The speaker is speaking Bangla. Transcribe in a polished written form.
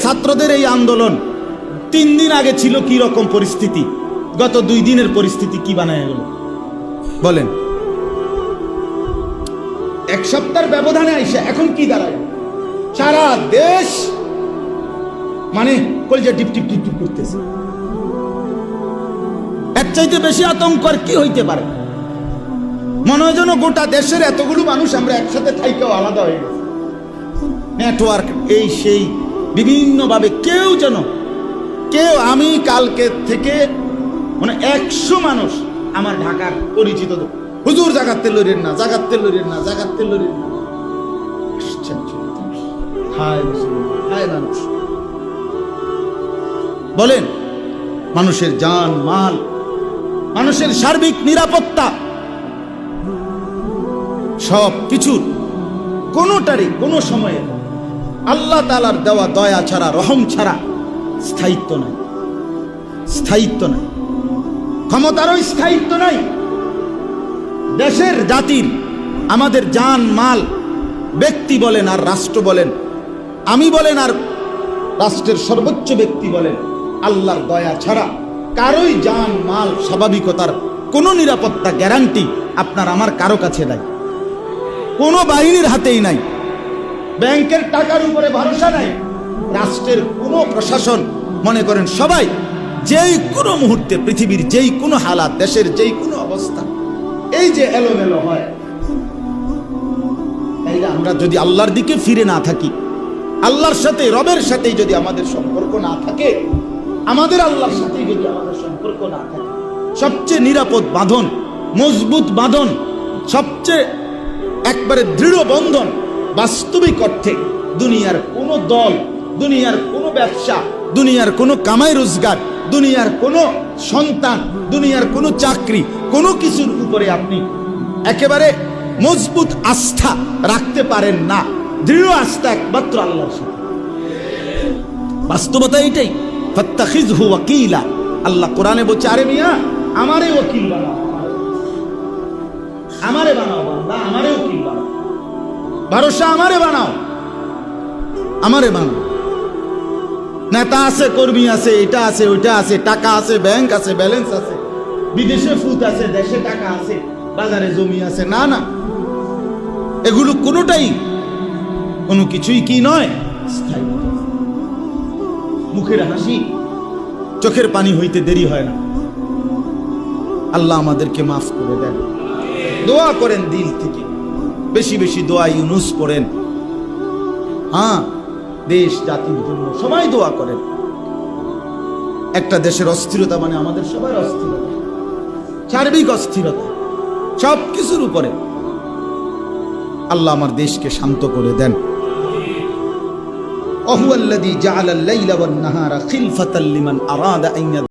ছাত্রদের এই আন্দোলন 3 দিন আগে ছিল কি রকম পরিস্থিতি, গত 2 দিনের পরিস্থিতি কি বানায় গেল বলেন? 1 সপ্তাহের ব্যবধানে আইসা এখন কি দাঁড়ায়? সারা দেশ মানে কলজা টিপ টিপ টিপ টিপ করতেছে। এর চাইতে বেশি আতঙ্ক আর কি হইতে পারে? মনে হয় যেন গোটা দেশের এতগুলো মানুষ আমরা একসাথে থাইকেও আলাদা হয়ে গেছে। নেটওয়ার্ক এই সেই বিভিন্নভাবে কেউ আমি কালকে থেকে মানে 100 মানুষ আমার ঢাকার পরিচিত, হুজুর জাগাতে লড়েন না, জাগাতে লড়েন না, জাগাতে লড়েন না। হায় মানুষ, বলেন মানুষের জান মাল, মানুষের সার্বিক নিরাপত্তা সব কিছুর কোনোটারই কোনো সময়ে আল্লাহ তাআলার দেওয়া দয়া ছাড়া, রহম ছাড়া স্থায়িত্ব নাই, স্থায়িত্ব নাই, ক্ষমতারও স্থায়িত্ব নাই। দেশের জাতির, আমাদের জান মাল, ব্যক্তি বলেন আর রাষ্ট্র বলেন, আমি বলেন আর রাষ্ট্রের সর্বোচ্চ ব্যক্তি বলেন, আল্লাহর দয়া ছাড়া কারোই জান মাল স্বাভাবিকতার কোনো নিরাপত্তা গ্যারান্টি আপনার আমার কারো কাছে নাই, কোনো বাহিনীর হাতেই নাই। ব্যাংকের টাকার উপরে ভরসা নাই, রাষ্ট্রের কোনো প্রশাসন মনে করেন সবাই যেই কোনো মুহূর্তে পৃথিবীর যেই কোনো হালাত, দেশের যেই কোনো অবস্থা এই যে এলোমেলো হয়, তাইলে আমরা যদি আল্লাহর দিকে ফিরে না থাকি, আল্লাহর সাথে রবের সাথে যদি আমাদের সম্পর্ক না থাকে, আমাদের আল্লাহর সাথে যদি আমাদের সম্পর্ক না থাকে, সবচেয়ে নিরাপদ বাঁধন, মজবুত বাঁধন, সবচেয়ে একবারে দৃঢ় বন্ধন বাস্তবিক অর্থে দুনিয়ার কোনো দল, দুনিয়ার কোনো ব্যবসা, দুনিয়ার কোনো কামাই রোজগার, দুনিয়ার কোনো সন্তান, দুনিয়ার কোনো চাকরি, কোনো কিছুর উপরে আপনি একেবারে মজবুত আস্থা রাখতে পারেন না। দৃঢ় আস্থা একমাত্র আল্লাহর সাথে। বাস্তবতা এইটাই। ফাত্তাখিযহু ওয়াকিলা, আল্লাহ কোরআনে বলছে, আরে মিয়া আমারে ওকিল বানাও, আমারে বানাও বান্দা, আমারে ওকিল বানাও, ভরসা আমারে বানাও, আমারে বানাও। নেতা আছে, কর্মী আছে, এটা আছে, ওইটা আছে, টাকা আছে, ব্যাংক আছে, ব্যালেন্স আছে, বিদেশে ফুট আছে, দেশে টাকা আছে, বাজারে জমি আছে, না না, এগুলো কোনোটাই কোনো কিছুই কি নয় স্থায়ী। মুখের হাসি, চোখের পানি হইতে দেরি হয় না। আল্লাহ আমাদেরকে মাফ করে দেন। দোয়া করেন দিল থেকে, বেশি বেশি দোয়া ইউনুস পড়েন। হ্যাঁ, দেশ জাতির জন্য সবাই দোয়া করেন। একটা দেশের অস্থিরতা মানে আমাদের সবার অস্থিরতা, সার্বিক অস্থিরতা, সব কিছুর উপরে। আল্লাহ আমার দেশকে শান্ত করে দেন। ওয়া হুয়াল্লাযী জাআলাল লাইলা ওয়ান নাহারা খিলফাতাল লিমান আরাদা আন